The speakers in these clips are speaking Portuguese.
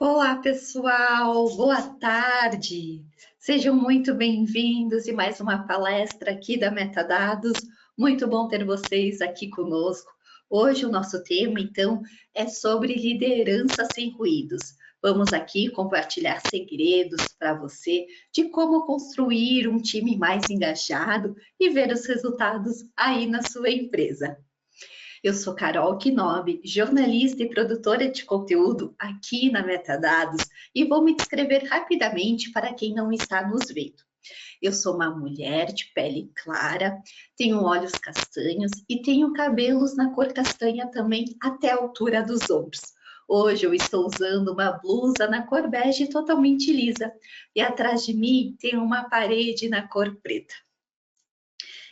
Olá, pessoal, boa tarde. Sejam muito bem-vindos em mais uma palestra aqui da Metadados. Muito bom ter vocês aqui conosco. Hoje o nosso tema, então, é sobre liderança sem ruídos. Vamos aqui compartilhar segredos para você de como construir um time mais engajado e ver os resultados aí na sua empresa. Eu sou Carol Knob, jornalista e produtora de conteúdo aqui na Metadados e vou me descrever rapidamente para quem não está nos vendo. Eu sou uma mulher de pele clara, tenho olhos castanhos e tenho cabelos na cor castanha também até a altura dos ombros. Hoje eu estou usando uma blusa na cor bege totalmente lisa e atrás de mim tem uma parede na cor preta.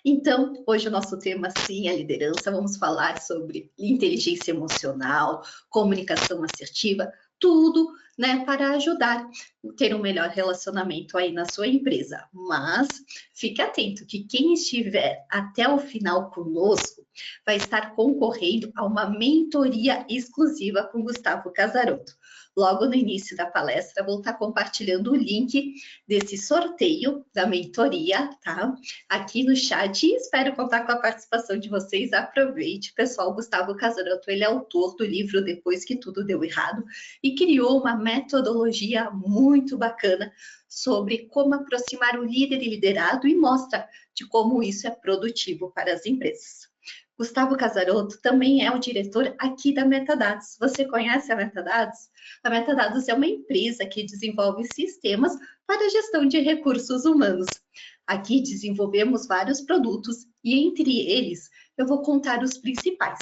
Então, hoje o nosso tema, sim, é liderança. Vamos falar sobre inteligência emocional, comunicação assertiva, tudo, né, para ajudar a ter um melhor relacionamento aí na sua empresa. Mas fique atento que quem estiver até o final conosco vai estar concorrendo a uma mentoria exclusiva com Gustavo Casarotto. Logo no início da palestra, vou estar compartilhando o link desse sorteio da mentoria, tá? Aqui no chat e espero contar com a participação de vocês. Aproveite, pessoal. Gustavo Casarotto, ele é autor do livro Depois que Tudo Deu Errado e criou uma metodologia muito bacana sobre como aproximar o líder e liderado e mostra de como isso é produtivo para as empresas. Gustavo Casarotto também é o diretor aqui da Metadados. Você conhece a Metadados? A Metadados é uma empresa que desenvolve sistemas para a gestão de recursos humanos. Aqui desenvolvemos vários produtos e entre eles eu vou contar os principais.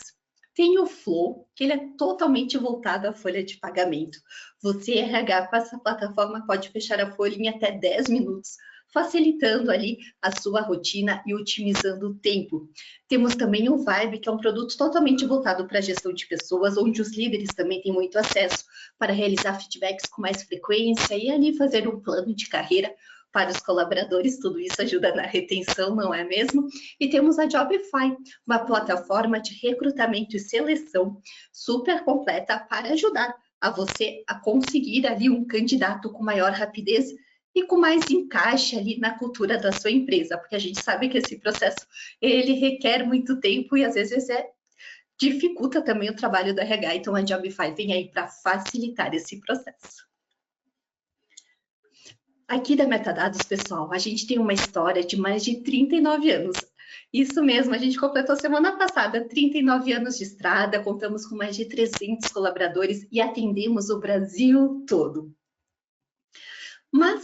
Tem o Flow, que ele é totalmente voltado à folha de pagamento. Você, RH, com essa plataforma pode fechar a folha em até 10 minutos, facilitando ali a sua rotina e otimizando o tempo. Temos também o Vibe, que é um produto totalmente voltado para a gestão de pessoas, onde os líderes também têm muito acesso para realizar feedbacks com mais frequência e ali fazer um plano de carreira para os colaboradores. Tudo isso ajuda na retenção, não é mesmo? E temos a Jobify, uma plataforma de recrutamento e seleção super completa para ajudar a você a conseguir ali um candidato com maior rapidez e com mais encaixe ali na cultura da sua empresa, porque a gente sabe que esse processo, ele requer muito tempo e às vezes dificulta também o trabalho do RH, então a Jobify vem aí para facilitar esse processo. Aqui da Metadados, pessoal, a gente tem uma história de mais de 39 anos. Isso mesmo, a gente completou semana passada 39 anos de estrada, contamos com mais de 300 colaboradores e atendemos o Brasil todo. Mas,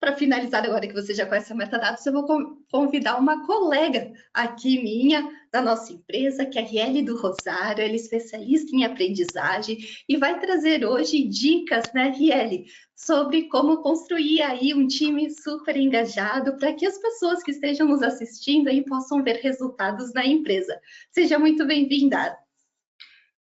para finalizar, agora que você já conhece a Metadados, eu vou convidar uma colega aqui minha, da nossa empresa, que é a Riele do Rosário. Ela é especialista em aprendizagem e vai trazer hoje dicas, né, Riele, sobre como construir aí um time super engajado para que as pessoas que estejam nos assistindo aí possam ver resultados na empresa. Seja muito bem-vinda.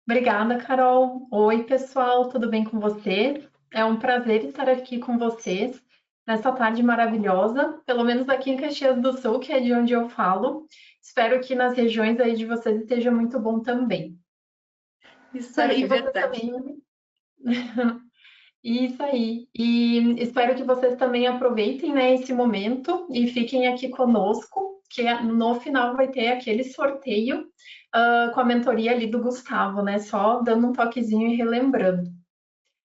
Obrigada, Carol. Oi, pessoal, tudo bem com você? É um prazer estar aqui com vocês nessa tarde maravilhosa, pelo menos aqui em Caxias do Sul, que é de onde eu falo. Espero que nas regiões aí de vocês esteja muito bom também. Isso Espero aí, que vocês verdade. também. Isso aí. E espero que vocês também aproveitem, né, esse momento e fiquem aqui conosco, que no final vai ter aquele sorteio com a mentoria ali do Gustavo, né? Só dando um toquezinho e relembrando.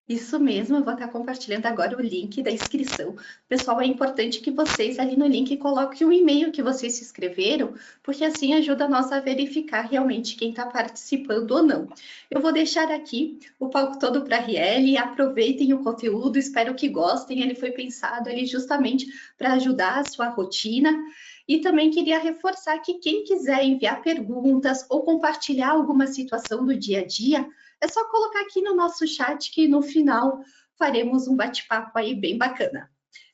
Isso mesmo, eu vou estar compartilhando agora o link da inscrição. Pessoal, é importante que vocês ali no link coloquem o e-mail que vocês se inscreveram, porque assim ajuda nós a verificar realmente quem está participando ou não. Eu vou deixar aqui o palco todo para a Riele, aproveitem o conteúdo, espero que gostem. Ele foi pensado ali justamente para ajudar a sua rotina. E também queria reforçar que quem quiser enviar perguntas ou compartilhar alguma situação do dia a dia, é só colocar aqui no nosso chat que no final faremos um bate-papo aí bem bacana.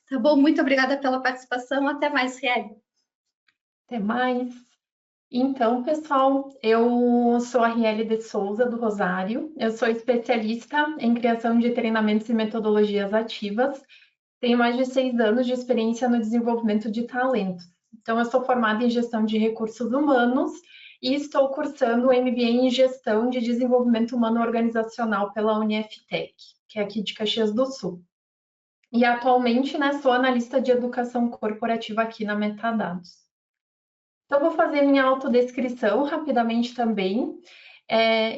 Tá bom? Muito obrigada pela participação. Até mais, Riele. Até mais. Então, pessoal, eu sou a Riele de Souza, do Rosário. Eu sou especialista em criação de treinamentos e metodologias ativas. Tenho mais de 6 anos de experiência no desenvolvimento de talentos. Então, eu sou formada em gestão de recursos humanos e estou cursando o MBA em Gestão de Desenvolvimento Humano Organizacional pela Uniftec, que é aqui de Caxias do Sul. E atualmente, né, sou analista de educação corporativa aqui na Metadados. Então, vou fazer minha autodescrição rapidamente também.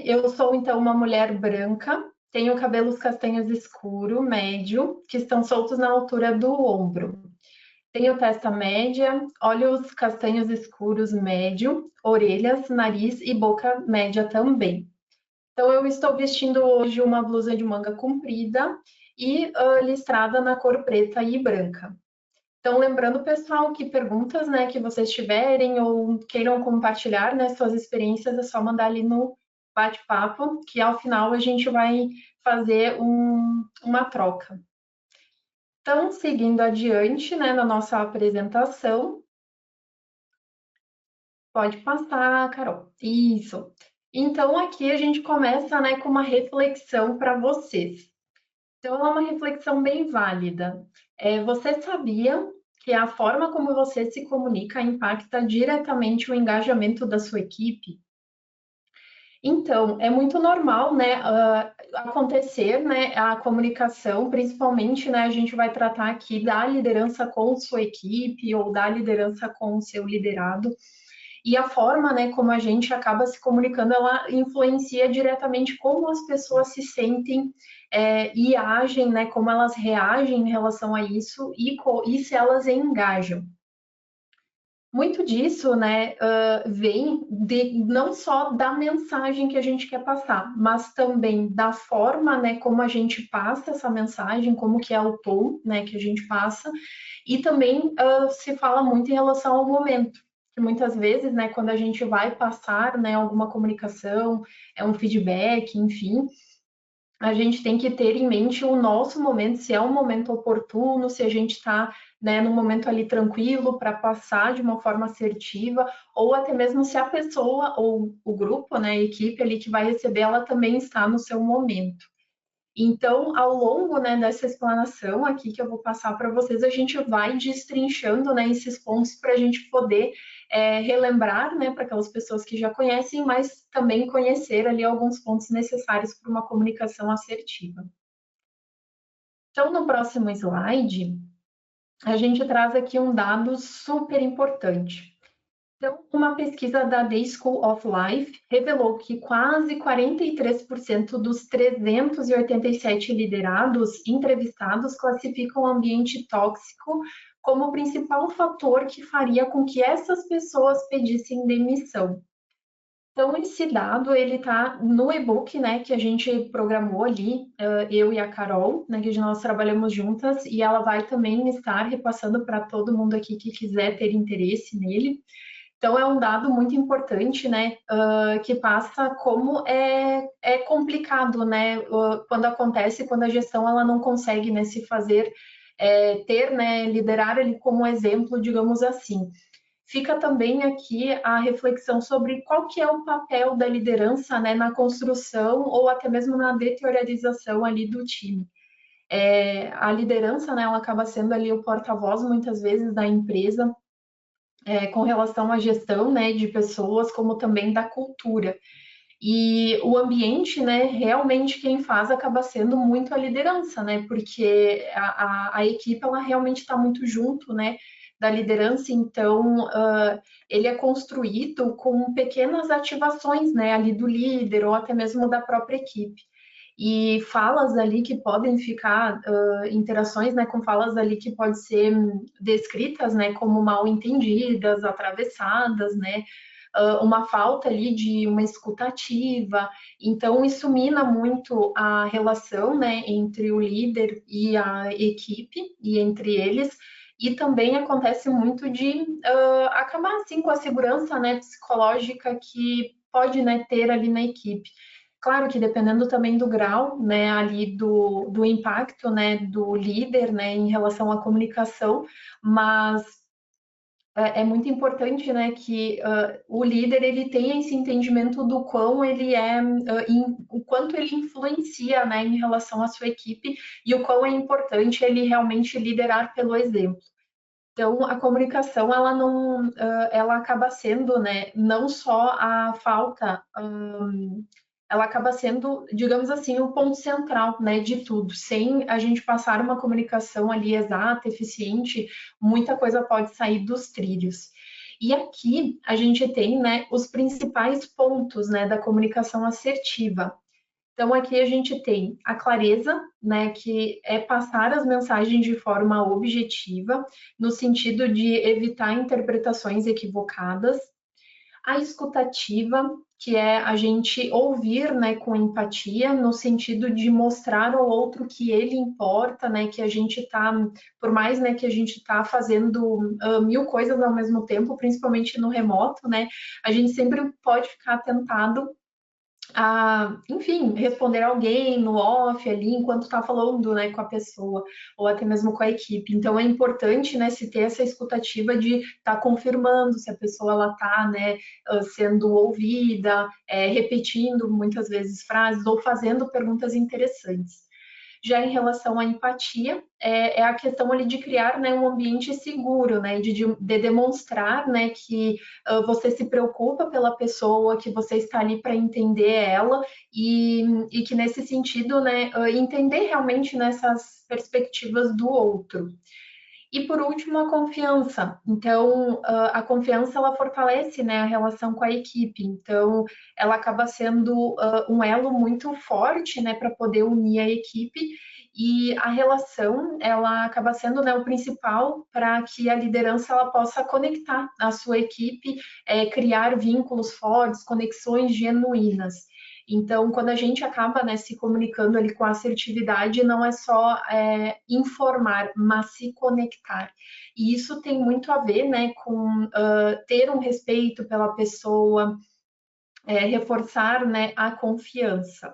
Eu sou, então, uma mulher branca, tenho cabelos castanhos escuro, médio, que estão soltos na altura do ombro. Tenho testa média, olhos castanhos escuros médio, orelhas, nariz e boca média também. Então, eu estou vestindo hoje uma blusa de manga comprida e listrada na cor preta e branca. Então, lembrando, pessoal, que perguntas, né, que vocês tiverem ou queiram compartilhar, né, suas experiências, é só mandar ali no bate-papo, que ao final a gente vai fazer uma troca. Então, seguindo adiante, né, na nossa apresentação, pode passar, Carol. Isso. Então, aqui a gente começa, né, com uma reflexão para vocês. Então, é uma reflexão bem válida. Você sabia que a forma como você se comunica impacta diretamente o engajamento da sua equipe? Então, é muito normal, né, acontecer, né, a comunicação, principalmente, né, a gente vai tratar aqui da liderança com sua equipe ou da liderança com o seu liderado. E a forma, né, como a gente acaba se comunicando, ela influencia diretamente como as pessoas se sentem e agem, né, como elas reagem em relação a isso e se elas engajam. Muito disso, né, vem não só da mensagem que a gente quer passar, mas também da forma, né, como a gente passa essa mensagem, como que é o tom, né, que a gente passa, e também se fala muito em relação ao momento, que muitas vezes, né, quando a gente vai passar, né, alguma comunicação, um feedback, enfim, a gente tem que ter em mente o nosso momento, se é um momento oportuno, se a gente está, né, num momento ali tranquilo para passar de uma forma assertiva, ou até mesmo se a pessoa ou o grupo, né, a equipe ali que vai receber, ela também está no seu momento. Então, ao longo, né, dessa explanação aqui que eu vou passar para vocês, a gente vai destrinchando, né, esses pontos para a gente poder relembrar, né, para aquelas pessoas que já conhecem, mas também conhecer ali alguns pontos necessários para uma comunicação assertiva. Então, no próximo slide, a gente traz aqui um dado super importante. Então, uma pesquisa da The School of Life revelou que quase 43% dos 387 liderados entrevistados classificam o ambiente tóxico como o principal fator que faria com que essas pessoas pedissem demissão. Então, esse dado, ele está no e-book, né, que a gente programou ali, eu e a Carol, né, que nós trabalhamos juntas, e ela vai também estar repassando para todo mundo aqui que quiser ter interesse nele. Então, é um dado muito importante, né, que passa como é complicado, né, quando acontece, quando a gestão ela não consegue, né, se fazer, ter, né, liderar ele como exemplo, digamos assim. Fica também aqui a reflexão sobre qual que é o papel da liderança, né, na construção ou até mesmo na deteriorização ali do time. A liderança, né, ela acaba sendo ali o porta-voz muitas vezes da empresa, com relação à gestão, né, de pessoas, como também da cultura. E o ambiente, né, realmente quem faz acaba sendo muito a liderança, né, porque a equipe, ela realmente está muito junto, né, da liderança, então ele é construído com pequenas ativações, né, ali do líder ou até mesmo da própria equipe. E falas ali que podem ficar, interações, né, com falas ali que podem ser descritas, né, como mal entendidas, atravessadas, né, uma falta ali de uma escutativa. Então, isso mina muito a relação, né, entre o líder e a equipe, e entre eles, e também acontece muito de acabar, assim, com a segurança, né, psicológica que pode, né, ter ali na equipe. Claro que dependendo também do grau, né, ali do impacto, né, do líder, né, em relação à comunicação, mas é muito importante, né, que o líder ele tenha esse entendimento do quão ele o quanto ele influencia, né, em relação à sua equipe e o quão é importante ele realmente liderar pelo exemplo. Então, a comunicação, ela não, ela acaba sendo, né, não só a falta, ela acaba sendo, digamos assim, o ponto central, né, de tudo. Sem a gente passar uma comunicação ali exata, eficiente, muita coisa pode sair dos trilhos. E aqui a gente tem, né, os principais pontos, né, da comunicação assertiva. Então, aqui a gente tem a clareza, né, que é passar as mensagens de forma objetiva, no sentido de evitar interpretações equivocadas. A escutativa, que é a gente ouvir, né, com empatia, no sentido de mostrar ao outro que ele importa, né, que a gente está, por mais, né, que a gente está fazendo mil coisas ao mesmo tempo, principalmente no remoto, né, a gente sempre pode ficar tentado a, enfim, responder alguém no off ali enquanto está falando, né, com a pessoa ou até mesmo com a equipe. Então é importante, né, se ter essa escutativa de estar confirmando se a pessoa ela está, né, sendo ouvida, repetindo muitas vezes frases ou fazendo perguntas interessantes. Já em relação à empatia, é a questão ali de criar, né, um ambiente seguro, né, de demonstrar, né, que você se preocupa pela pessoa, que você está ali para entender ela e que nesse sentido, né, entender realmente nessas perspectivas do outro. E por último, a confiança. Então, a confiança ela fortalece, né, a relação com a equipe. Então, ela acaba sendo um elo muito forte, né, para poder unir a equipe. E a relação, ela acaba sendo, né, o principal para que a liderança ela possa conectar a sua equipe, criar vínculos fortes, conexões genuínas. Então, quando a gente acaba, né, se comunicando ali com assertividade, não é só informar, mas se conectar. E isso tem muito a ver, né, com ter um respeito pela pessoa, reforçar, né, a confiança.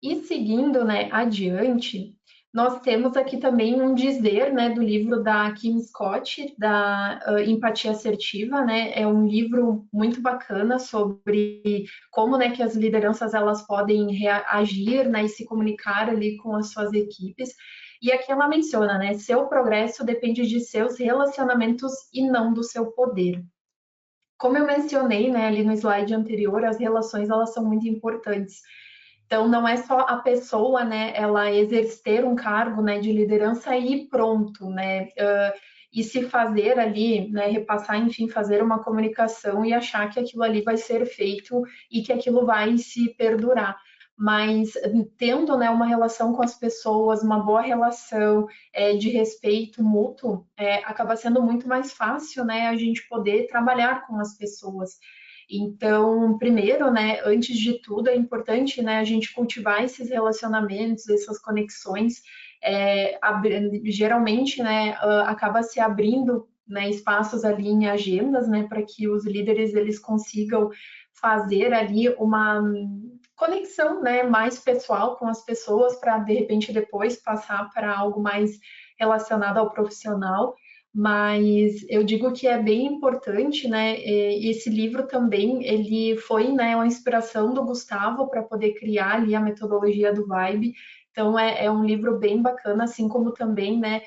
E seguindo, né, adiante, nós temos aqui também um dizer, né, do livro da Kim Scott, da Empatia Assertiva, né, é um livro muito bacana sobre como, né, que as lideranças elas podem reagir, né, e se comunicar ali com as suas equipes. E aqui ela menciona, né, seu progresso depende de seus relacionamentos e não do seu poder. Como eu mencionei, né, ali no slide anterior, as relações elas são muito importantes. Então, não é só a pessoa, né, ela exercer um cargo, né, de liderança e pronto, né, e se fazer ali, né, repassar, enfim, fazer uma comunicação e achar que aquilo ali vai ser feito e que aquilo vai se perdurar. Mas tendo, né, uma relação com as pessoas, uma boa relação de respeito mútuo, acaba sendo muito mais fácil, né, a gente poder trabalhar com as pessoas. Então, primeiro, né, antes de tudo, é importante, né, a gente cultivar esses relacionamentos, essas conexões. Geralmente, né, acaba se abrindo, né, espaços ali em agendas, né, para que os líderes eles consigam fazer ali uma conexão, né, mais pessoal com as pessoas para de repente depois passar para algo mais relacionado ao profissional. Mas eu digo que é bem importante, né? Esse livro também, ele foi, né, uma inspiração do Gustavo para poder criar ali a metodologia do Vibe. Então é um livro bem bacana, assim como também, né,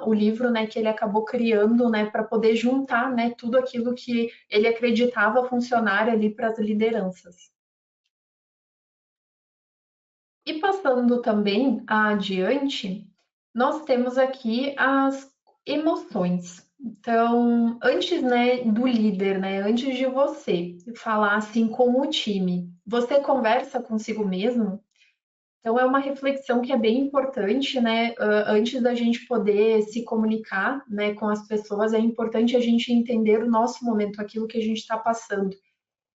o livro, né, que ele acabou criando, né, para poder juntar, né, tudo aquilo que ele acreditava funcionar ali para as lideranças. E passando também adiante, nós temos aqui as emoções. Então, antes, né, do líder, né, antes de você falar assim com o time, você conversa consigo mesmo? Então, é uma reflexão que é bem importante, né? Antes da gente poder se comunicar, né, com as pessoas, é importante a gente entender o nosso momento, aquilo que a gente está passando.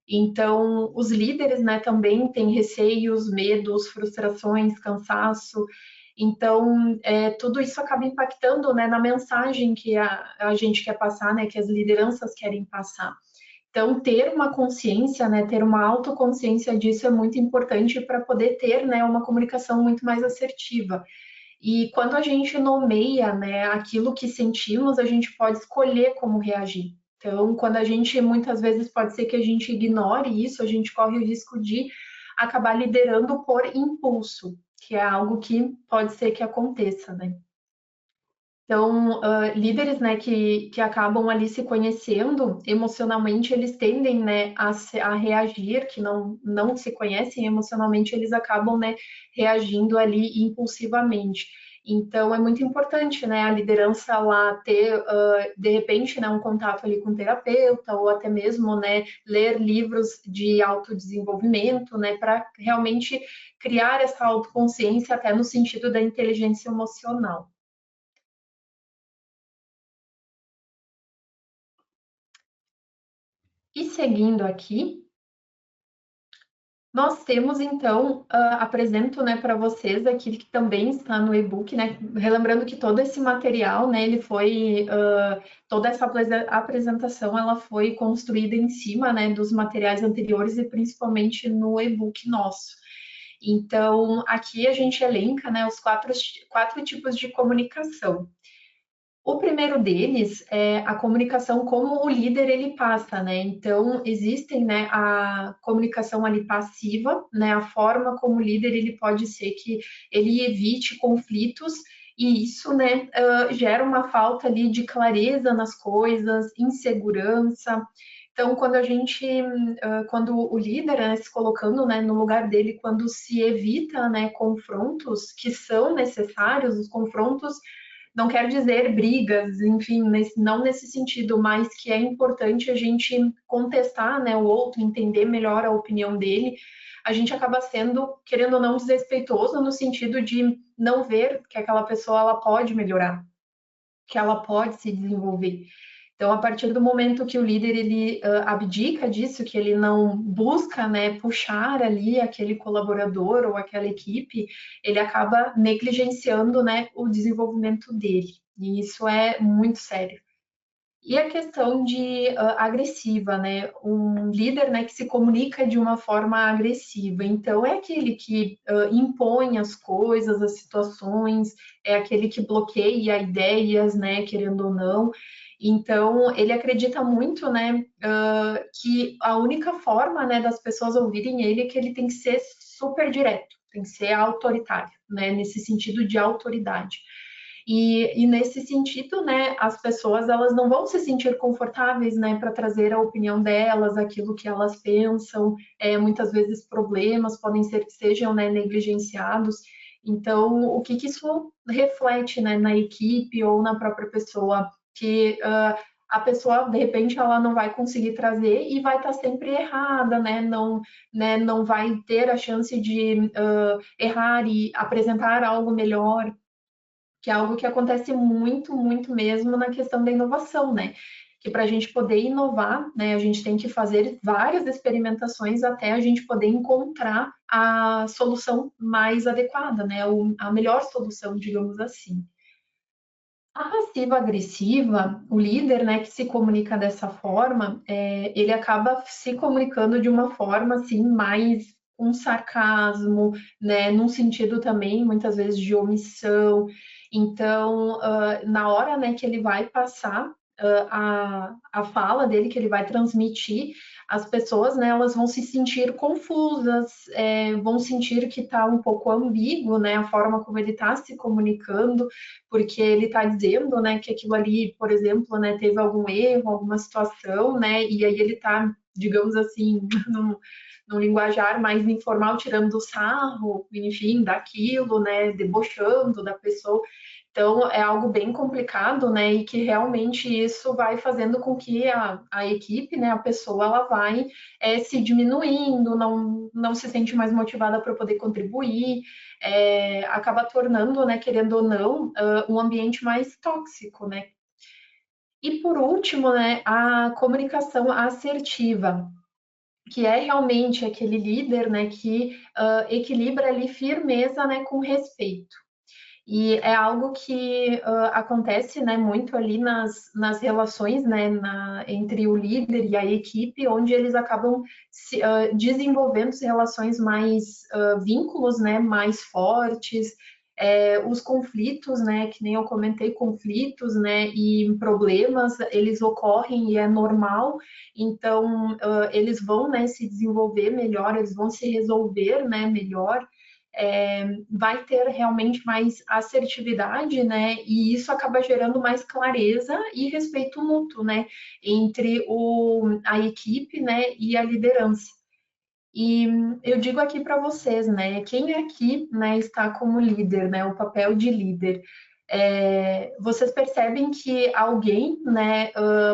Então, os líderes, né, também têm receios, medos, frustrações, cansaço. Então, tudo isso acaba impactando, né, na mensagem que a gente quer passar, né, que as lideranças querem passar. Então, ter uma consciência, né, ter uma autoconsciência disso é muito importante para poder ter, né, uma comunicação muito mais assertiva. E quando a gente nomeia, né, aquilo que sentimos, a gente pode escolher como reagir. Então, quando a gente, muitas vezes, pode ser que a gente ignore isso, a gente corre o risco de acabar liderando por impulso, que é algo que pode ser que aconteça, né? Então, líderes, né, que acabam ali se conhecendo emocionalmente, eles tendem, né, a reagir, que não se conhecem emocionalmente, eles acabam, né, reagindo ali impulsivamente. Então, é muito importante, né, a liderança lá ter, de repente, né, um contato ali com o terapeuta, ou até mesmo, né, ler livros de autodesenvolvimento, né, para realmente criar essa autoconsciência até no sentido da inteligência emocional. E seguindo aqui, nós temos então, apresento, né, para vocês aqui que também está no e-book, né, relembrando que todo esse material, né, ele foi, toda essa apresentação, ela foi construída em cima, né, dos materiais anteriores e principalmente no e-book nosso. Então, aqui a gente elenca, né, os quatro tipos de comunicação. O primeiro deles é a comunicação como o líder ele passa, né? Então existem, né, a comunicação ali passiva, né? A forma como o líder ele pode ser que ele evite conflitos e isso, né, gera uma falta ali de clareza nas coisas, insegurança. Então, quando a gente, quando o líder, né, se colocando, né, no lugar dele, quando se evita, né, confrontos que são necessários, os confrontos não quer dizer brigas, enfim, não nesse sentido, mas que é importante a gente contestar, né, o outro, entender melhor a opinião dele. A gente acaba sendo, querendo ou não, desrespeitoso no sentido de não ver que aquela pessoa ela pode melhorar, que ela pode se desenvolver. Então, a partir do momento que o líder ele abdica disso, que ele não busca, né, puxar ali aquele colaborador ou aquela equipe, ele acaba negligenciando, né, o desenvolvimento dele. E isso é muito sério. E a questão de agressiva, né? Um líder, né, que se comunica de uma forma agressiva. Então, é aquele que impõe as coisas, as situações, é aquele que bloqueia ideias, né, querendo ou não. Então, ele acredita muito, né, que a única forma, né, das pessoas ouvirem ele é que ele tem que ser super direto, tem que ser autoritário, né, nesse sentido de autoridade. E nesse sentido, né, as pessoas elas não vão se sentir confortáveis, né, para trazer a opinião delas, aquilo que elas pensam. Muitas vezes problemas podem ser que sejam, né, negligenciados. Então, o que isso reflete, né, na equipe ou na própria pessoa? Que a pessoa, de repente, ela não vai conseguir trazer e vai estar sempre errada, né, não vai ter a chance de errar e apresentar algo melhor, que é algo que acontece muito, muito mesmo na questão da inovação, né? Que para a gente poder inovar, né, a gente tem que fazer várias experimentações até a gente poder encontrar a solução mais adequada, né? A melhor solução, digamos assim. A passiva-agressiva, o líder, né, que se comunica dessa forma, ele acaba se comunicando de uma forma, assim, mais com sarcasmo, né, num sentido também, muitas vezes, de omissão. Então, na hora, né, que ele vai passar a fala dele, que ele vai transmitir, as pessoas, né, elas vão se sentir confusas, vão sentir que está um pouco ambíguo, né, a forma como ele está se comunicando, porque ele está dizendo, né, que aquilo ali, por exemplo, né, teve algum erro, alguma situação, né, e aí ele está, digamos assim, num linguajar mais informal, tirando o sarro, enfim, daquilo, né, debochando da pessoa. Então, é algo bem complicado, né, e que realmente isso vai fazendo com que a equipe, né, a pessoa, ela vai se diminuindo, não se sente mais motivada para poder contribuir, acaba tornando, né, querendo ou não, um ambiente mais tóxico, né. E por último, né, a comunicação assertiva, que é realmente aquele líder, né, que equilibra ali firmeza, né, com respeito. E é algo que acontece, né, muito ali nas relações, né, entre o líder e a equipe, onde eles acabam desenvolvendo relações mais, vínculos, né, mais fortes. Os conflitos, né, que nem eu comentei, conflitos, né, e problemas, eles ocorrem e é normal, então eles vão, né, se desenvolver melhor, eles vão se resolver, né, melhor, vai ter realmente mais assertividade, né? E isso acaba gerando mais clareza e respeito mútuo, né? Entre a equipe, né? E a liderança. E eu digo aqui para vocês, né? Quem aqui, né, está como líder, né? O papel de líder. Vocês percebem que alguém, né,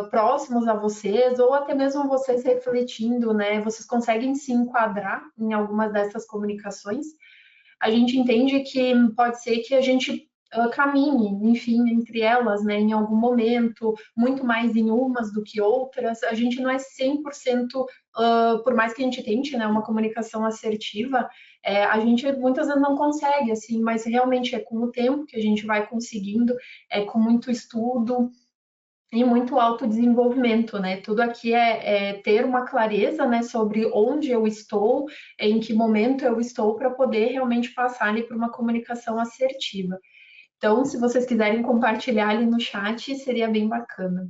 próximos a vocês, ou até mesmo vocês refletindo, né, vocês conseguem se enquadrar em algumas dessas comunicações. A gente entende que pode ser que a gente caminhe, enfim, entre elas, né, em algum momento, muito mais em umas do que outras. A gente não é 100%, por mais que a gente tente, né, uma comunicação assertiva, a gente muitas vezes não consegue, assim, mas realmente é com o tempo que a gente vai conseguindo, com muito estudo, e muito autodesenvolvimento, né? Tudo aqui é ter uma clareza, né, sobre onde eu estou, em que momento eu estou, para poder realmente passar ali para uma comunicação assertiva. Então, se vocês quiserem compartilhar ali no chat, seria bem bacana.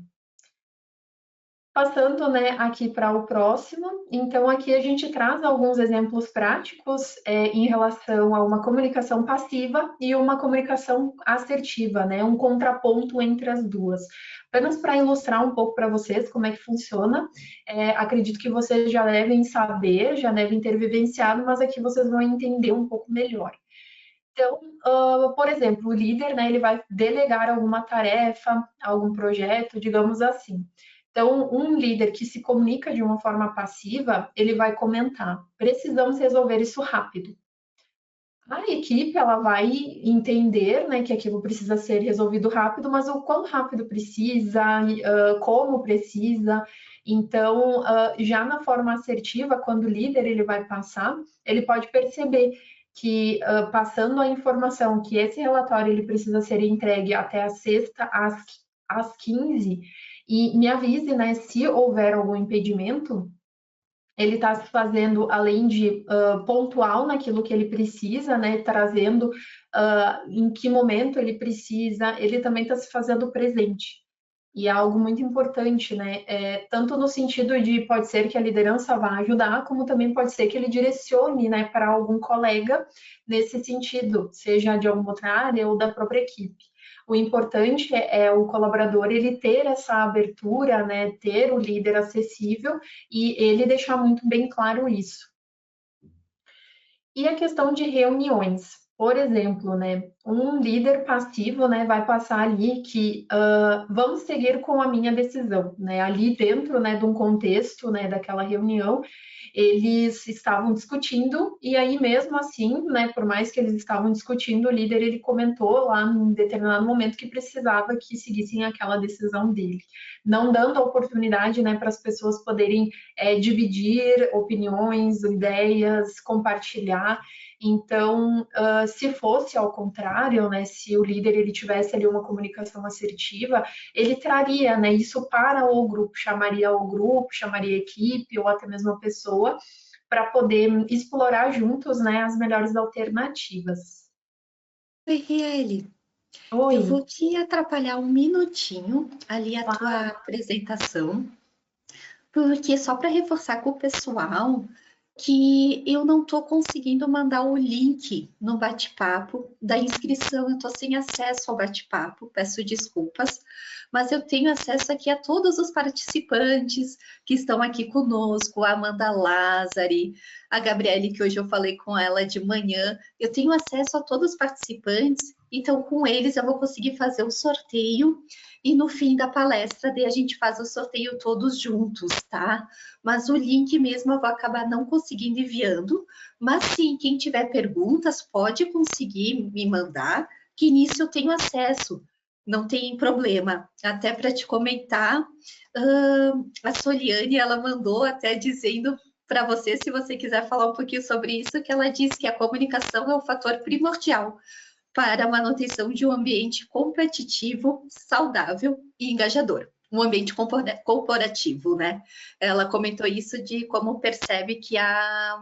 Passando, né, aqui para o próximo, então aqui a gente traz alguns exemplos práticos em relação a uma comunicação passiva e uma comunicação assertiva, né, um contraponto entre as duas. Apenas para ilustrar um pouco para vocês como é que funciona, acredito que vocês já devem saber, já devem ter vivenciado, mas aqui vocês vão entender um pouco melhor. Então, por exemplo, o líder, né, ele vai delegar alguma tarefa, algum projeto, digamos assim. Então, um líder que se comunica de uma forma passiva, ele vai comentar: precisamos resolver isso rápido. A equipe, ela vai entender, né, que aquilo precisa ser resolvido rápido, mas o quão rápido precisa, como precisa. Então, já na forma assertiva, quando o líder ele vai passar, ele pode perceber que, passando a informação que esse relatório ele precisa ser entregue até a sexta às 15, e me avise, né, se houver algum impedimento, ele está se fazendo, além de pontual naquilo que ele precisa, né, trazendo em que momento ele precisa, ele também está se fazendo presente. E é algo muito importante, né? Tanto no sentido de pode ser que a liderança vá ajudar, como também pode ser que ele direcione, né, para algum colega nesse sentido, seja de alguma outra área ou da própria equipe. O importante é o colaborador ele ter essa abertura, né, ter o líder acessível e ele deixar muito bem claro isso. E a questão de reuniões, por exemplo, né, um líder passivo, né, vai passar ali que vamos seguir com a minha decisão, né, ali dentro, né, de um contexto, né, daquela reunião, eles estavam discutindo e aí mesmo assim, né, por mais que eles estavam discutindo, o líder ele comentou lá em determinado momento que precisava que seguissem aquela decisão dele, não dando a oportunidade, né, para as pessoas poderem dividir opiniões, ideias, compartilhar. Então, se fosse ao contrário, né, se o líder ele tivesse ali uma comunicação assertiva, ele traria, né, isso para o grupo, chamaria a equipe ou até mesmo a pessoa para poder explorar juntos, né, as melhores alternativas. Oi, Riele. Oi. Eu vou te atrapalhar um minutinho ali a tua apresentação, porque só para reforçar com o pessoal que eu não estou conseguindo mandar o link no bate-papo da inscrição, eu estou sem acesso ao bate-papo, peço desculpas, mas eu tenho acesso aqui a todos os participantes que estão aqui conosco, a Amanda Lázari, a Gabriele, que hoje eu falei com ela de manhã, eu tenho acesso a todos os participantes, então com eles eu vou conseguir fazer o sorteio e no fim da palestra daí a gente faz o sorteio todos juntos, tá? Mas o link mesmo eu vou acabar não conseguindo enviando, mas sim, quem tiver perguntas pode conseguir me mandar, que nisso eu tenho acesso, não tem problema. Até para te comentar, a Soliane, ela mandou até dizendo para você, se você quiser falar um pouquinho sobre isso, que ela diz que a comunicação é um fator primordial para a manutenção de um ambiente competitivo, saudável e engajador. Um ambiente corporativo, né? Ela comentou isso de como percebe que a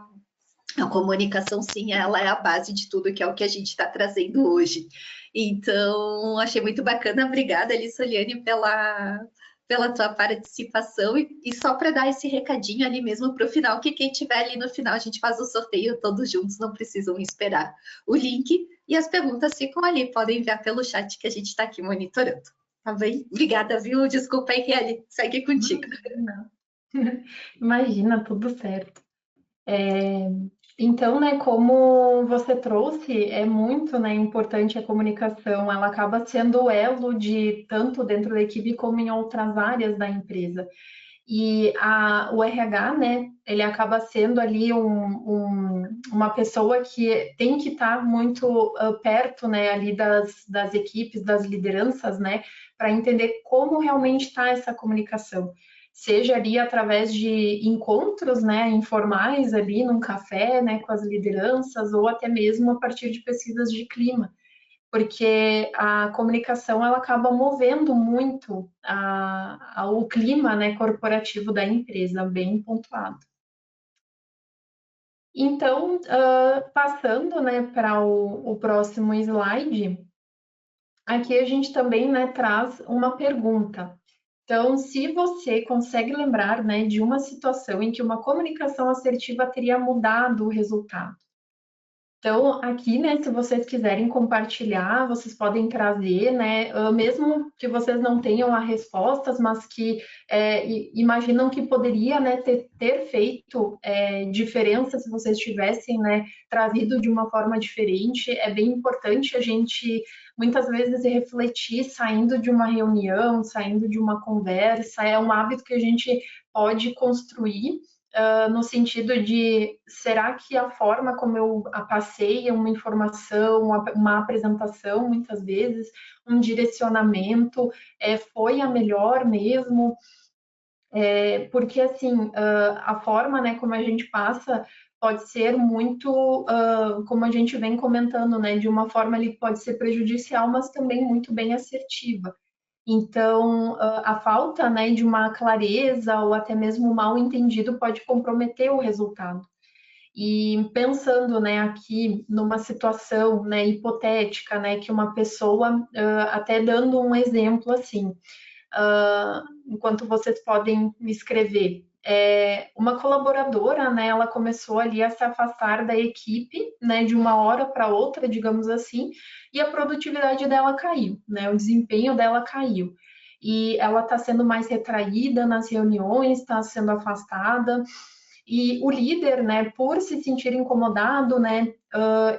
comunicação, sim, ela é a base de tudo, que é o que a gente está trazendo hoje. Então, achei muito bacana. Obrigada, Lissoliane, pela tua participação e só para dar esse recadinho ali mesmo para o final, que quem tiver ali no final a gente faz o sorteio todos juntos, não precisam esperar o link e as perguntas ficam ali, podem enviar pelo chat que a gente está aqui monitorando. Tá bem? Obrigada, viu? Desculpa aí, Kelly. Segue contigo. Imagina, tudo certo. Então, né, como você trouxe, é muito, né, importante a comunicação. Ela acaba sendo o elo de tanto dentro da equipe como em outras áreas da empresa. E o RH, né, ele acaba sendo ali uma pessoa que tem que estar muito perto, né, ali das equipes, das lideranças, né, para entender como realmente está essa comunicação. Seja ali através de encontros, né, informais ali num café, né, com as lideranças, ou até mesmo a partir de pesquisas de clima, porque a comunicação ela acaba movendo muito o clima, né, corporativo da empresa, bem pontuado. Então, passando, né, para o próximo slide, aqui a gente também, né, traz uma pergunta. Então, se você consegue lembrar, né, de uma situação em que uma comunicação assertiva teria mudado o resultado. Então, aqui, né, se vocês quiserem compartilhar, vocês podem trazer, né, mesmo que vocês não tenham as respostas, mas que imaginam que poderia, né, ter feito diferença se vocês tivessem, né, trazido de uma forma diferente. É bem importante a gente, muitas vezes, refletir saindo de uma reunião, saindo de uma conversa. É um hábito que a gente pode construir, no sentido de, será que a forma como eu passei uma informação, uma apresentação, muitas vezes, um direcionamento, foi a melhor mesmo? Porque, assim, a forma, né, como a gente passa pode ser muito, como a gente vem comentando, né, de uma forma ali que pode ser prejudicial, mas também muito bem assertiva. Então, a falta, né, de uma clareza ou até mesmo um mal entendido pode comprometer o resultado. E pensando, né, aqui numa situação, né, hipotética, né, que uma pessoa, até dando um exemplo assim, enquanto vocês podem me escrever, uma colaboradora, né, ela começou ali a se afastar da equipe, né, de uma hora para outra, digamos assim, e a produtividade dela caiu, né, o desempenho dela caiu. E ela está sendo mais retraída nas reuniões, está sendo afastada, e o líder, né, por se sentir incomodado, né,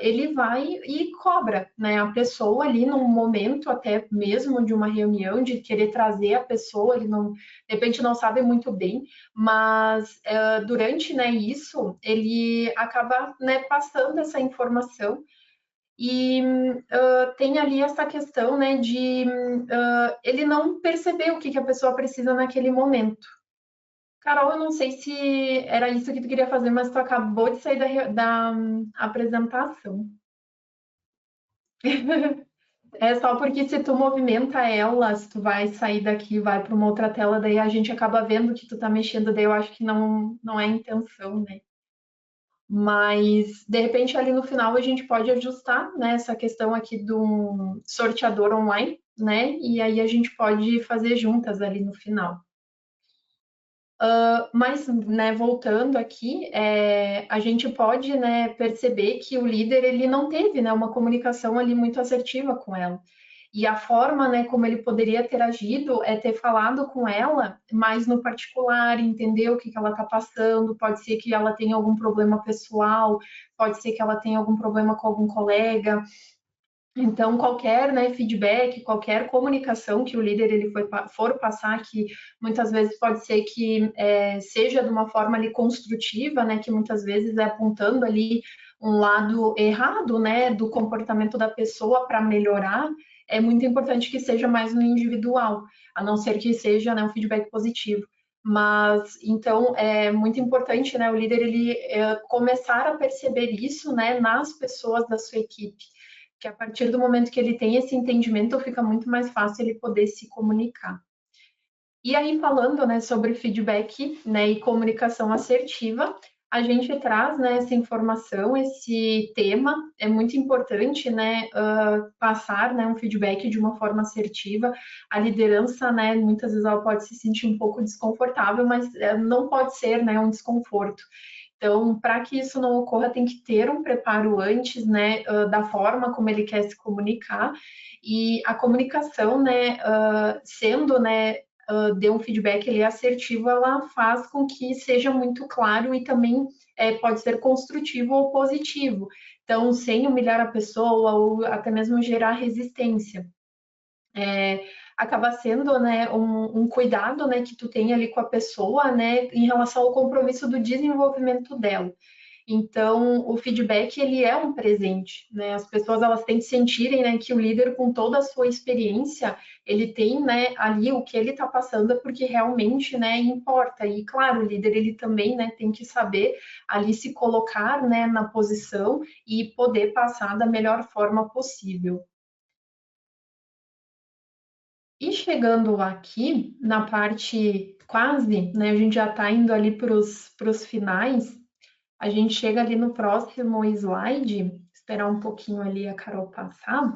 ele vai e cobra, né, a pessoa ali num momento até mesmo de uma reunião, de querer trazer a pessoa, ele não, de repente não sabe muito bem, mas durante, né, isso, ele acaba, né, passando essa informação e tem ali essa questão, né, de ele não perceber o que a pessoa precisa naquele momento. Carol, eu não sei se era isso que tu queria fazer, mas tu acabou de sair da apresentação. É só porque se tu movimenta ela, se tu vai sair daqui e vai para uma outra tela, daí a gente acaba vendo que tu tá mexendo, daí eu acho que não é a intenção, né? Mas, de repente, ali no final a gente pode ajustar, né, essa questão aqui do sorteador online, né? E aí a gente pode fazer juntas ali no final. Mas, né, voltando aqui, a gente pode, né, perceber que o líder ele não teve, né, uma comunicação ali muito assertiva com ela. E a forma, né, como ele poderia ter agido é ter falado com ela mais no particular, entender o que ela está passando. Pode ser que ela tenha algum problema pessoal, pode ser que ela tenha algum problema com algum colega. Então, qualquer, né, feedback, qualquer comunicação que o líder ele for passar, que muitas vezes pode ser que seja de uma forma ali construtiva, né, que muitas vezes é apontando ali um lado errado, né, do comportamento da pessoa para melhorar, é muito importante que seja mais no individual, a não ser que seja, né, um feedback positivo. Mas, então, é muito importante, né, o líder ele começar a perceber isso, né, nas pessoas da sua equipe, que a partir do momento que ele tem esse entendimento, fica muito mais fácil ele poder se comunicar. E aí, falando, né, sobre feedback, né, e comunicação assertiva, a gente traz, né, essa informação, esse tema. É muito importante, né, passar, né, um feedback de uma forma assertiva. A liderança, né, muitas vezes ela pode se sentir um pouco desconfortável, mas não pode ser, né, um desconforto. Então, para que isso não ocorra, tem que ter um preparo antes, né, da forma como ele quer se comunicar. E a comunicação, né, sendo, né, de um feedback ele assertivo, ela faz com que seja muito claro e também pode ser construtivo ou positivo. Então, sem humilhar a pessoa ou até mesmo gerar resistência. Acaba sendo, né, um cuidado, né, que tu tem ali com a pessoa, né, em relação ao compromisso do desenvolvimento dela. Então, o feedback, ele é um presente, né? As pessoas, elas têm que sentirem, né, que o líder, com toda a sua experiência, ele tem, né, ali o que ele está passando, é porque realmente, né, importa. E, claro, o líder, ele também, né, tem que saber ali se colocar, né, na posição e poder passar da melhor forma possível. E chegando aqui na parte quase, né, a gente já está indo ali para os finais, a gente chega ali no próximo slide, esperar um pouquinho ali a Carol passar,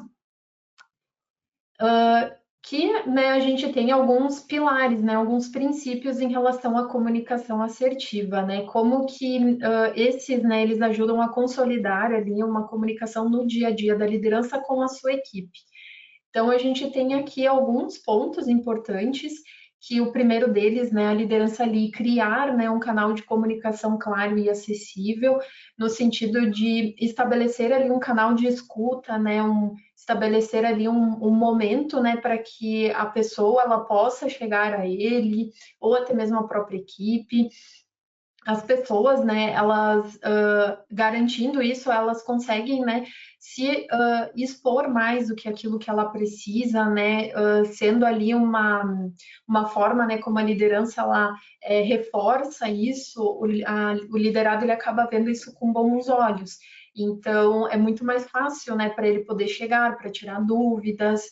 que, né, a gente tem alguns pilares, né, alguns princípios em relação à comunicação assertiva, né, como que esses, né, eles ajudam a consolidar ali uma comunicação no dia a dia da liderança com a sua equipe. Então, a gente tem aqui alguns pontos importantes, que o primeiro deles, né, a liderança ali criar, né, um canal de comunicação claro e acessível, no sentido de estabelecer ali um canal de escuta, né, estabelecer ali um momento, né, para que a pessoa ela possa chegar a ele, ou até mesmo a própria equipe. As pessoas, né, elas garantindo isso, elas conseguem, né, se expor mais do que aquilo que ela precisa, né, sendo ali uma forma, né, como a liderança ela reforça isso, o liderado ele acaba vendo isso com bons olhos. Então é muito mais fácil, né, para ele poder chegar, para tirar dúvidas.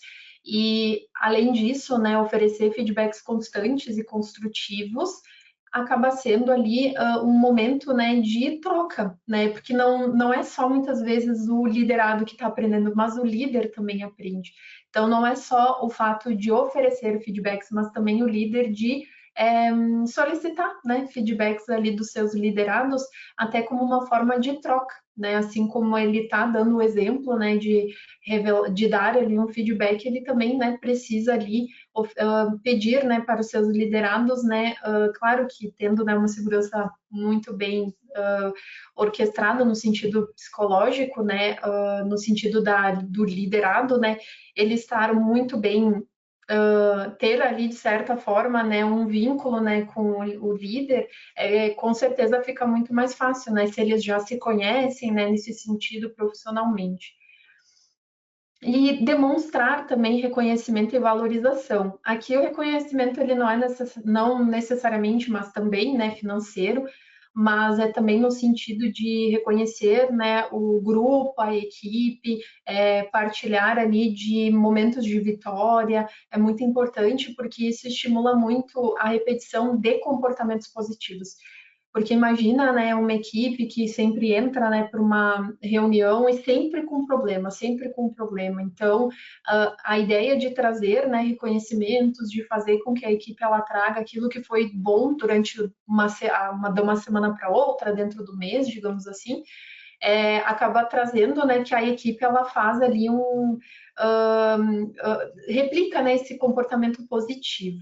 E além disso, né, oferecer feedbacks constantes e construtivos acaba sendo ali um momento, né, de troca, né, porque não é só muitas vezes o liderado que está aprendendo, mas o líder também aprende. Então, não é só o fato de oferecer feedbacks, mas também o líder de solicitar, né, feedbacks ali dos seus liderados, até como uma forma de troca, né, assim como ele está dando o exemplo, né, de dar ali um feedback, ele também, né, precisa ali pedir, né, para os seus liderados, né, claro que tendo, né, uma segurança muito bem orquestrada no sentido psicológico, né, no sentido do liderado, né, ele estar muito bem ter ali de certa forma, né, um vínculo, né, com o líder, com certeza fica muito mais fácil, né, se eles já se conhecem, né, nesse sentido profissionalmente. E demonstrar também reconhecimento e valorização. Aqui o reconhecimento ele não necessariamente, mas também, né, financeiro, mas é também no sentido de reconhecer, né, o grupo, a equipe, partilhar ali de momentos de vitória, é muito importante porque isso estimula muito a repetição de comportamentos positivos. Porque imagina, né, uma equipe que sempre entra, né, para uma reunião e sempre com problema, sempre com problema. Então, a ideia de trazer, né, reconhecimentos, de fazer com que a equipe ela traga aquilo que foi bom durante de uma semana para outra, dentro do mês, digamos assim, acaba trazendo, né, que a equipe ela faz ali replica, né, esse comportamento positivo.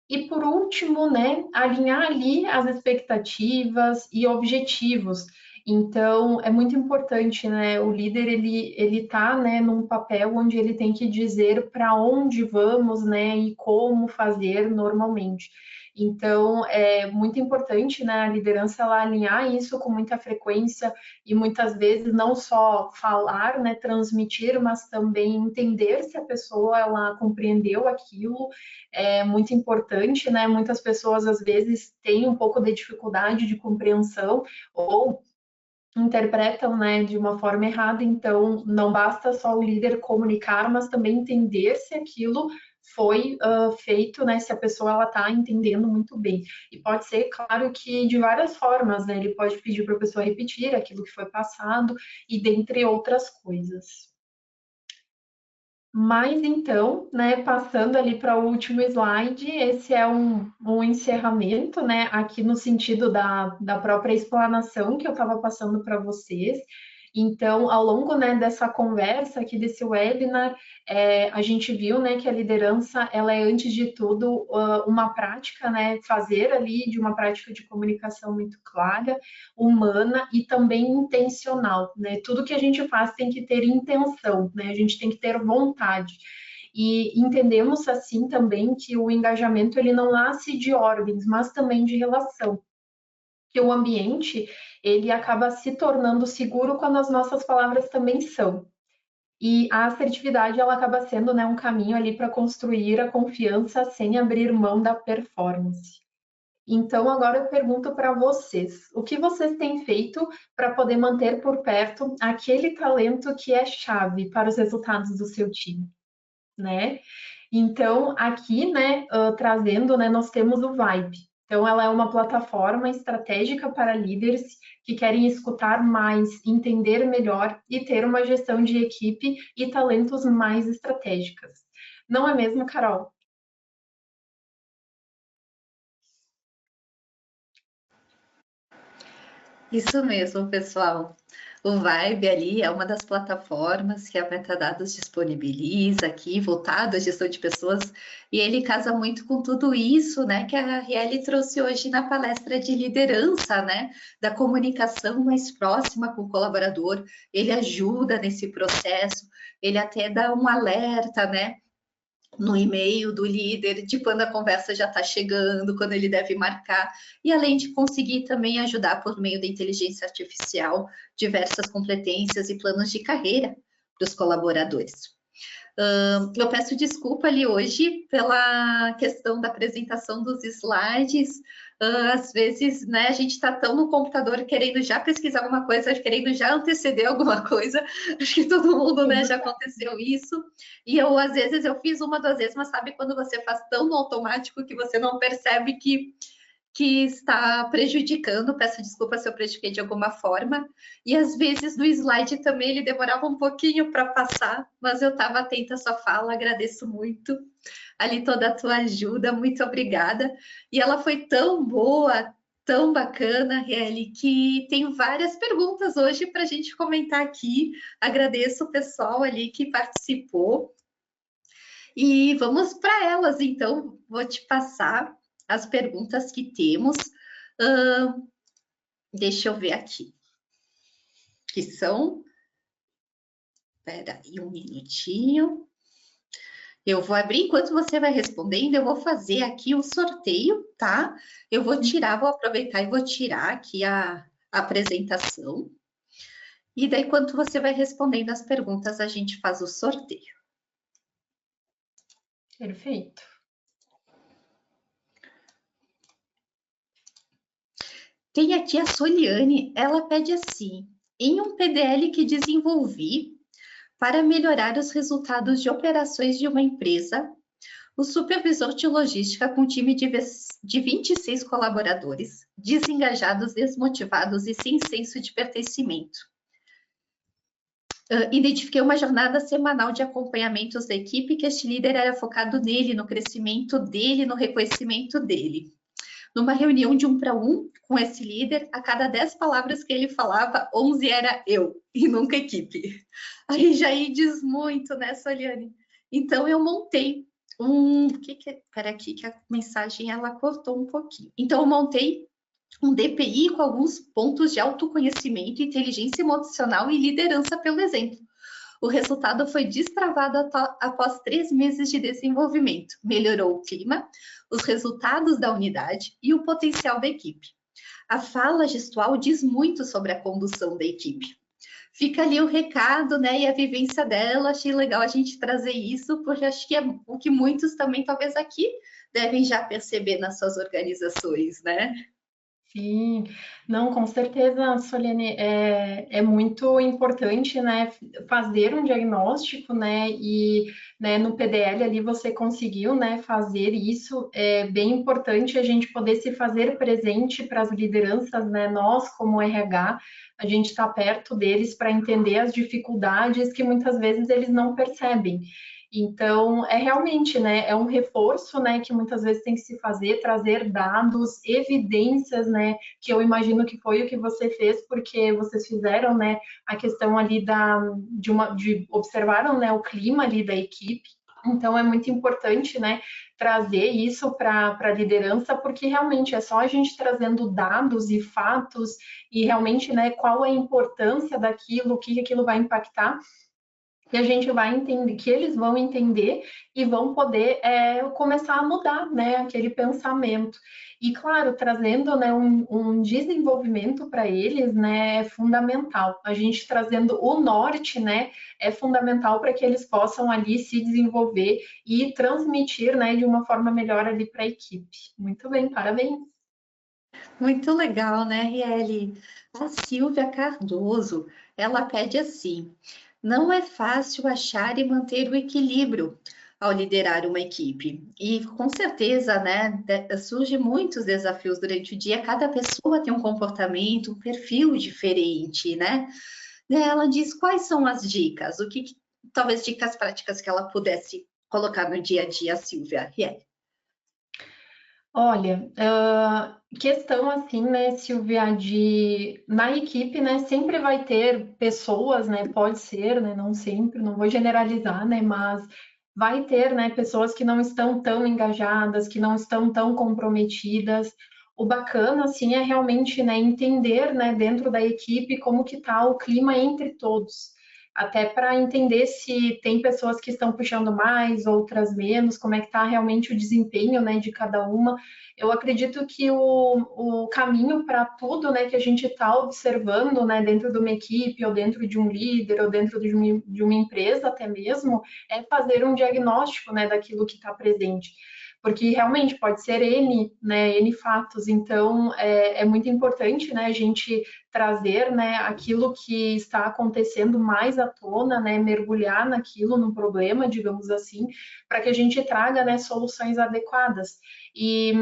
E por último, né, alinhar ali as expectativas e objetivos. Então, é muito importante, né, o líder ele tá, né, num papel onde ele tem que dizer para onde vamos, né, e como fazer normalmente. Então, é muito importante, né, a liderança ela alinhar isso com muita frequência e muitas vezes não só falar, né, transmitir, mas também entender se a pessoa ela compreendeu aquilo é muito importante, né? Muitas pessoas às vezes têm um pouco de dificuldade de compreensão ou interpretam, né, de uma forma errada, então não basta só o líder comunicar, mas também entender se aquilo foi feito, né, se a pessoa está entendendo muito bem. E pode ser, claro, que de várias formas, né? Ele pode pedir para a pessoa repetir aquilo que foi passado e dentre outras coisas. Mas então, né, passando ali para o último slide, esse é um encerramento, né, aqui no sentido da própria explanação que eu estava passando para vocês. Então, ao longo, né, dessa conversa aqui, desse webinar, a gente viu, né, que a liderança, ela é, antes de tudo, uma prática, né, fazer ali de uma prática de comunicação muito clara, humana e também intencional, né? Tudo que a gente faz tem que ter intenção, né? A gente tem que ter vontade. E entendemos assim também que o engajamento ele não nasce de ordens, mas também de relação. Que o ambiente ele acaba se tornando seguro quando as nossas palavras também são. E a assertividade ela acaba sendo, né, um caminho ali para construir a confiança sem abrir mão da performance. Então, agora eu pergunto para vocês: o que vocês têm feito para poder manter por perto aquele talento que é chave para os resultados do seu time, né? Então, aqui, né, trazendo, né, nós temos o Vibe. Então, ela é uma plataforma estratégica para líderes que querem escutar mais, entender melhor e ter uma gestão de equipe e talentos mais estratégicas. Não é mesmo, Carol? Isso mesmo, pessoal. O Vibe ali é uma das plataformas que a Metadados disponibiliza aqui, voltado à gestão de pessoas, e ele casa muito com tudo isso, né, que a Rieli trouxe hoje na palestra de liderança, né, da comunicação mais próxima com o colaborador. Ele ajuda nesse processo, ele até dá um alerta, né, no e-mail do líder de quando a conversa já está chegando, quando ele deve marcar, e além de conseguir também ajudar por meio da inteligência artificial diversas competências e planos de carreira para os colaboradores. Eu peço desculpa ali hoje pela questão da apresentação dos slides. Às vezes, né, a gente está tão no computador querendo já pesquisar alguma coisa, querendo já anteceder alguma coisa. Acho que todo mundo, né, já aconteceu isso. E eu, às vezes, eu fiz uma, duas vezes, mas sabe quando você faz tão no automático que você não percebe que está prejudicando, peço desculpa se eu prejudiquei de alguma forma, e às vezes no slide também ele demorava um pouquinho para passar, mas eu estava atenta à sua fala, agradeço muito ali toda a tua ajuda, muito obrigada, e ela foi tão boa, tão bacana, Rieli, que tem várias perguntas hoje para a gente comentar aqui, agradeço o pessoal ali que participou, e vamos para elas, então, vou te passar as perguntas que temos. Deixa eu ver aqui. Que são. Espera aí um minutinho. Eu vou abrir enquanto você vai respondendo. Eu vou fazer aqui o sorteio, tá? Eu vou tirar, vou aproveitar e vou tirar aqui a apresentação. E daí, enquanto você vai respondendo as perguntas, a gente faz o sorteio. Perfeito. Tem aqui a Soliane, ela pede assim: em um PDL que desenvolvi para melhorar os resultados de operações de uma empresa, o supervisor de logística, com um time de 26 colaboradores, desengajados, desmotivados e sem senso de pertencimento. Identifiquei uma jornada semanal de acompanhamentos da equipe, que este líder era focado nele, no crescimento dele, no reconhecimento dele. Numa reunião de 1 para 1 com esse líder, a cada 10 palavras que ele falava, 11 era eu, e nunca equipe. Aí já diz muito, né, Soliane? Então, eu montei Espera aqui, que a mensagem ela cortou um pouquinho. Então, eu montei um DPI com alguns pontos de autoconhecimento, inteligência emocional e liderança pelo exemplo. O resultado foi destravado após 3 meses de desenvolvimento. Melhorou o clima, os resultados da unidade e o potencial da equipe. A fala gestual diz muito sobre a condução da equipe. Fica ali o recado, né, e a vivência dela. Achei legal a gente trazer isso, porque acho que é o que muitos também, talvez aqui, devem já perceber nas suas organizações, né? Sim, não, com certeza, Soliane, é muito importante, né, fazer um diagnóstico, né, e, né, no PDL ali você conseguiu, né, fazer isso, é bem importante a gente poder se fazer presente para as lideranças, né, nós como RH, a gente está perto deles para entender as dificuldades que muitas vezes eles não percebem. Então, é realmente, né, é um reforço, né, que muitas vezes tem que se fazer, trazer dados, evidências, né, que eu imagino que foi o que você fez, porque vocês fizeram, né, a questão ali de observaram, né, o clima ali da equipe. Então, é muito importante, né, trazer isso para a liderança, porque realmente é só a gente trazendo dados e fatos e realmente, né, qual é a importância daquilo, o que aquilo vai impactar, que a gente vai entender, que eles vão entender e vão poder começar a mudar, né, aquele pensamento. E claro, trazendo, né, um desenvolvimento para eles, né, é fundamental. A gente trazendo o norte, né, é fundamental para que eles possam ali se desenvolver e transmitir, né, de uma forma melhor ali para a equipe. Muito bem, parabéns. Muito legal, né, Riele? A Silvia Cardoso, ela pede assim: não é fácil achar e manter o equilíbrio ao liderar uma equipe. E com certeza, né, surgem muitos desafios durante o dia. Cada pessoa tem um comportamento, um perfil diferente, né? Ela diz quais são as dicas, talvez dicas práticas que ela pudesse colocar no dia a dia, Silvia. Riele. Olha, questão assim, né, Silvia, na equipe, né, sempre vai ter pessoas, né, pode ser, né, não sempre, não vou generalizar, né, mas vai ter, né, pessoas que não estão tão engajadas, que não estão tão comprometidas. O bacana, assim, é realmente, né, entender, né, dentro da equipe como que tá o clima entre todos. Até para entender se tem pessoas que estão puxando mais, outras menos, como é que está realmente o desempenho, né, de cada uma. Eu acredito que o caminho para tudo, né, que a gente está observando, né, dentro de uma equipe, ou dentro de um líder, ou dentro de uma empresa até mesmo, é fazer um diagnóstico, né, daquilo que está presente. Porque realmente pode ser N, né, N fatos, então é muito importante, né, a gente trazer, né, aquilo que está acontecendo mais à tona, né, mergulhar naquilo, no problema, digamos assim, para que a gente traga, né, soluções adequadas. E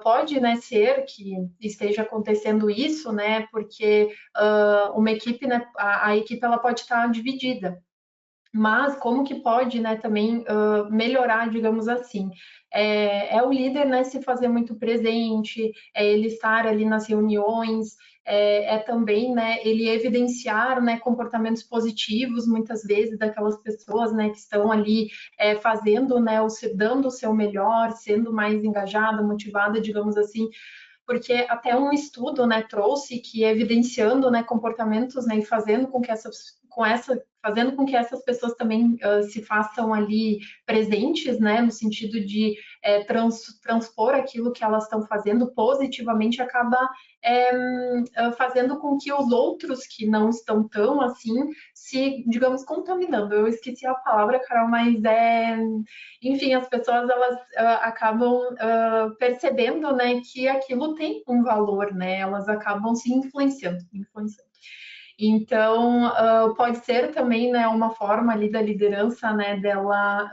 pode, né, ser que esteja acontecendo isso, né, porque uma equipe, né, a equipe ela pode estar dividida. Mas como que pode, né, também melhorar, digamos assim? É o líder, né, se fazer muito presente, é ele estar ali nas reuniões, também, né, ele evidenciar, né, comportamentos positivos, muitas vezes, daquelas pessoas, né, que estão ali fazendo, né, dando o seu melhor, sendo mais engajada, motivada, digamos assim, porque até um estudo, né, trouxe que evidenciando, né, comportamentos, né, e fazendo com que essas pessoas também se façam ali presentes, né, no sentido de transpor aquilo que elas estão fazendo positivamente, acaba fazendo com que os outros que não estão tão assim se, digamos, contaminando. Eu esqueci a palavra, Carol, mas enfim, as pessoas elas acabam percebendo, né, que aquilo tem um valor, né? Elas acabam se influenciando. Então, pode ser também, né, uma forma ali da liderança, né, dela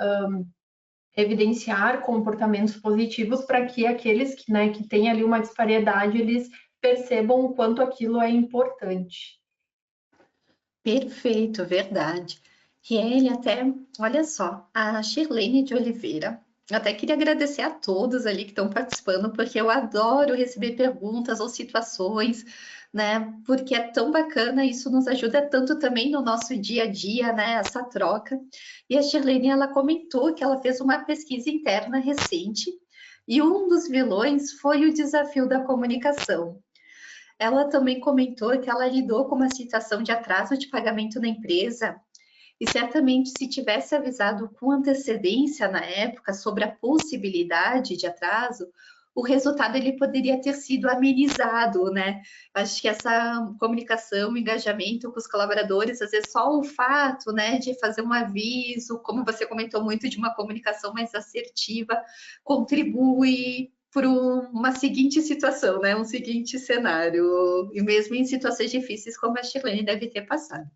evidenciar comportamentos positivos para que aqueles que, né, que têm ali uma disparidade, eles percebam o quanto aquilo é importante. Perfeito, verdade. E ele até, olha só, a Shirlene de Oliveira, eu até queria agradecer a todos ali que estão participando, porque eu adoro receber perguntas ou situações, né? Porque é tão bacana, isso nos ajuda tanto também no nosso dia a dia, né? Essa troca. E a Shirlene, ela comentou que ela fez uma pesquisa interna recente e um dos vilões foi o desafio da comunicação. Ela também comentou que ela lidou com uma situação de atraso de pagamento na empresa e certamente se tivesse avisado com antecedência na época sobre a possibilidade de atraso, o resultado ele poderia ter sido amenizado, né? Acho que essa comunicação, engajamento com os colaboradores, às vezes só o fato, né, de fazer um aviso, como você comentou muito, de uma comunicação mais assertiva, contribui por uma seguinte situação, né? Um seguinte cenário, e mesmo em situações difíceis como a Shirlene deve ter passado.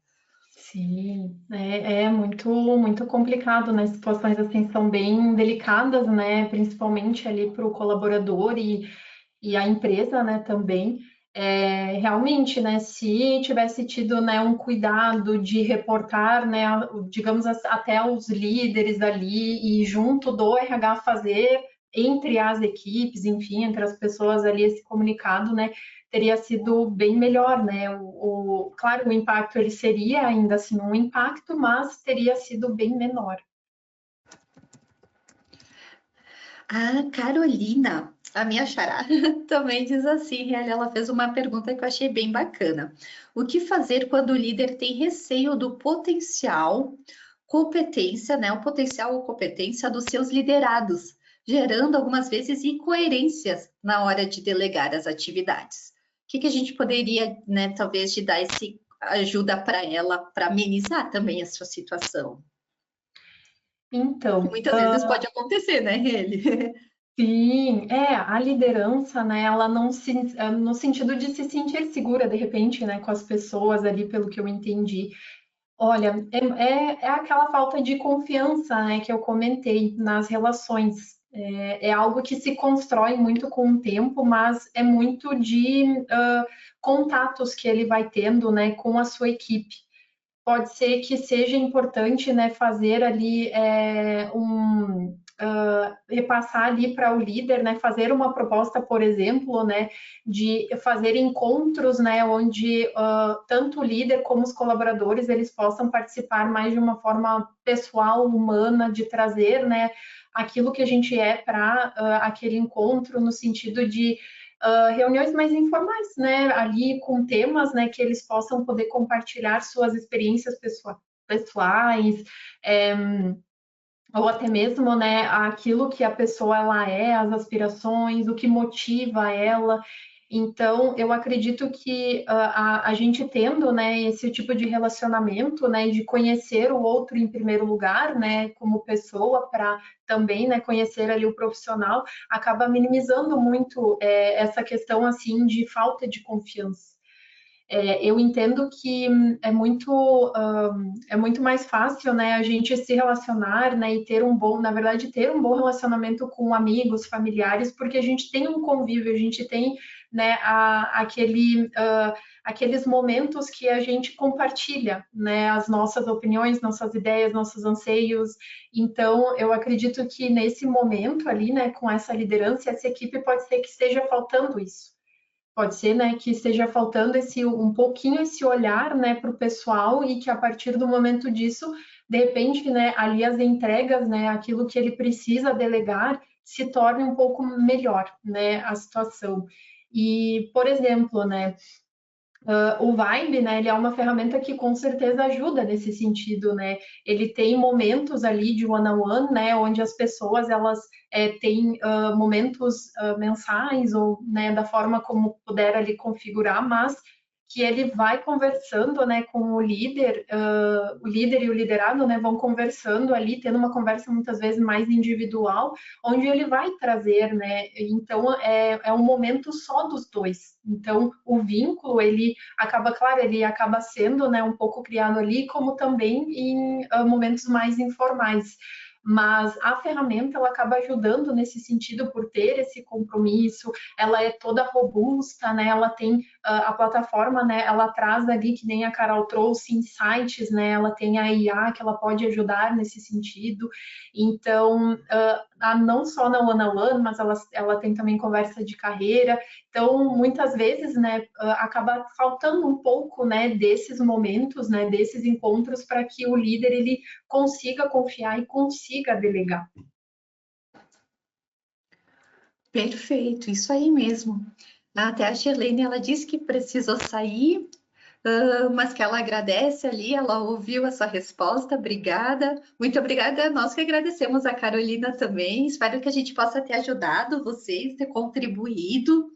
Sim, é muito complicado, né? Situações assim são bem delicadas, né? Principalmente ali para o colaborador e a empresa, né, também. Realmente, né, se tivesse tido, né, um cuidado de reportar, né, digamos até os líderes ali e junto do RH fazer entre as equipes, enfim, entre as pessoas ali esse comunicado, né, teria sido bem melhor, né? Claro, o impacto ele seria ainda assim um impacto, mas teria sido bem menor. A Carolina, a minha xará, também diz assim, ela fez uma pergunta que eu achei bem bacana. O que fazer quando o líder tem receio do potencial competência, né? O potencial ou competência dos seus liderados, gerando algumas vezes incoerências na hora de delegar as atividades. O que a gente poderia, né, talvez, de dar esse ajuda para ela para amenizar também essa situação? Então, Muitas vezes pode acontecer, né, ele? sim, a liderança, né, ela não se, no sentido de se sentir segura, de repente, né, com as pessoas ali, pelo que eu entendi. Olha, é aquela falta de confiança, né, que eu comentei nas relações. É algo que se constrói muito com o tempo, mas é muito de contatos que ele vai tendo, né, com a sua equipe. Pode ser que seja importante, né, fazer ali repassar ali para o líder, né, fazer uma proposta, por exemplo, né, de fazer encontros, né, onde tanto o líder como os colaboradores eles possam participar mais de uma forma pessoal, humana, de trazer, né, aquilo que a gente é para aquele encontro, no sentido de reuniões mais informais, né, ali com temas, né, que eles possam poder compartilhar suas experiências pessoais, é, ou até mesmo, né, aquilo que a pessoa ela é, as aspirações, o que motiva ela. Então, eu acredito que a gente tendo, né, esse tipo de relacionamento, né, de conhecer o outro em primeiro lugar, né, como pessoa, para também, né, conhecer ali o profissional, acaba minimizando muito essa questão, assim, de falta de confiança. Eu entendo que é muito mais fácil, né, a gente se relacionar, né, e ter um bom, na verdade, ter um bom relacionamento com amigos, familiares, porque a gente tem um convívio, a gente tem, né, aqueles momentos que a gente compartilha, né, as nossas opiniões, nossas ideias, nossos anseios. Então, eu acredito que nesse momento ali, né, com essa liderança, essa equipe pode ser que esteja faltando isso. Pode ser, né, que esteja faltando um pouquinho esse olhar, né, para o pessoal e que a partir do momento disso, de repente, né, ali as entregas, né, aquilo que ele precisa delegar, se torne um pouco melhor, né, a situação. E, por exemplo, né, o Vibe, né, ele é uma ferramenta que com certeza ajuda nesse sentido, né? Ele tem momentos ali de one-on-one, né, onde as pessoas elas têm momentos mensais ou, né, da forma como puder ali configurar, mas que ele vai conversando, né, com o líder e o liderado, né, vão conversando ali, tendo uma conversa muitas vezes mais individual, onde ele vai trazer, né, então é um momento só dos dois. Então o vínculo ele acaba, claro, ele acaba sendo, né, um pouco criado ali, como também em momentos mais informais. Mas a ferramenta ela acaba ajudando nesse sentido por ter esse compromisso, ela é toda robusta, né? Ela tem a plataforma, né? Ela traz ali que nem a Carol trouxe insights, né? Ela tem a IA que ela pode ajudar nesse sentido. Então, não só na one-on-one, mas ela tem também conversa de carreira. Então, muitas vezes, né, acaba faltando um pouco, né, desses momentos, né, desses encontros para que o líder ele consiga confiar e consiga delegar. Perfeito, isso aí mesmo. Até a Shirlene, ela disse que precisou sair, mas que ela agradece ali, ela ouviu essa resposta, obrigada. Muito obrigada, nós que agradecemos a Carolina também. Espero que a gente possa ter ajudado vocês, ter contribuído.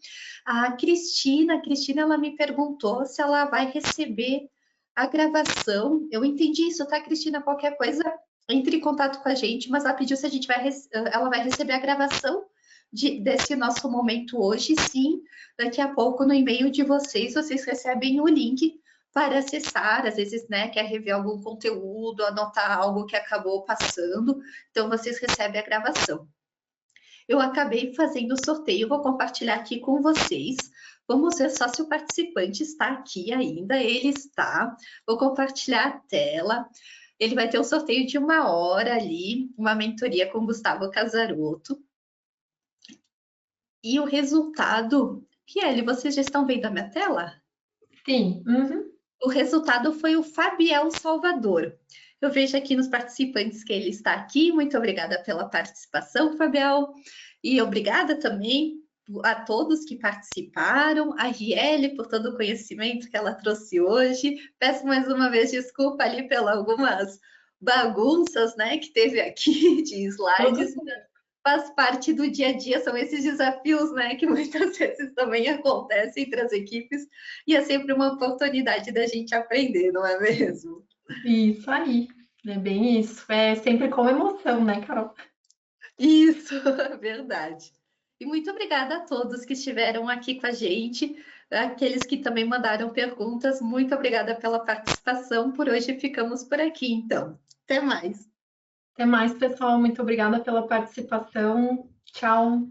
A Cristina, ela me perguntou se ela vai receber a gravação. Eu entendi isso, tá, Cristina? Qualquer coisa, entre em contato com a gente, mas ela pediu se a gente ela vai receber a gravação desse nosso momento hoje, sim, daqui a pouco no e-mail de vocês recebem o link para acessar, às vezes, né, quer rever algum conteúdo, anotar algo que acabou passando, então vocês recebem a gravação. Eu acabei fazendo o sorteio, vou compartilhar aqui com vocês. Vamos ver só se o participante está aqui ainda. Ele está. Vou compartilhar a tela. Ele vai ter um sorteio de 1 hora ali, uma mentoria com Gustavo Casarotto. E o resultado, Kelly, vocês já estão vendo a minha tela? Sim. Uhum. O resultado foi o Fabiel Salvador. Eu vejo aqui nos participantes que ele está aqui. Muito obrigada pela participação, Fabiel. E obrigada também a todos que participaram, a Riele por todo o conhecimento que ela trouxe hoje. Peço mais uma vez desculpa ali pelas algumas bagunças, né, que teve aqui de slides. Faz parte do dia a dia, são esses desafios, né, que muitas vezes também acontecem entre as equipes, e é sempre uma oportunidade da gente aprender, não é mesmo? Isso aí. É bem isso. É sempre com emoção, né, Carol? Isso, verdade. E muito obrigada a todos que estiveram aqui com a gente, aqueles que também mandaram perguntas, muito obrigada pela participação. Por hoje ficamos por aqui, então. Até mais. Até mais, pessoal. Muito obrigada pela participação. Tchau.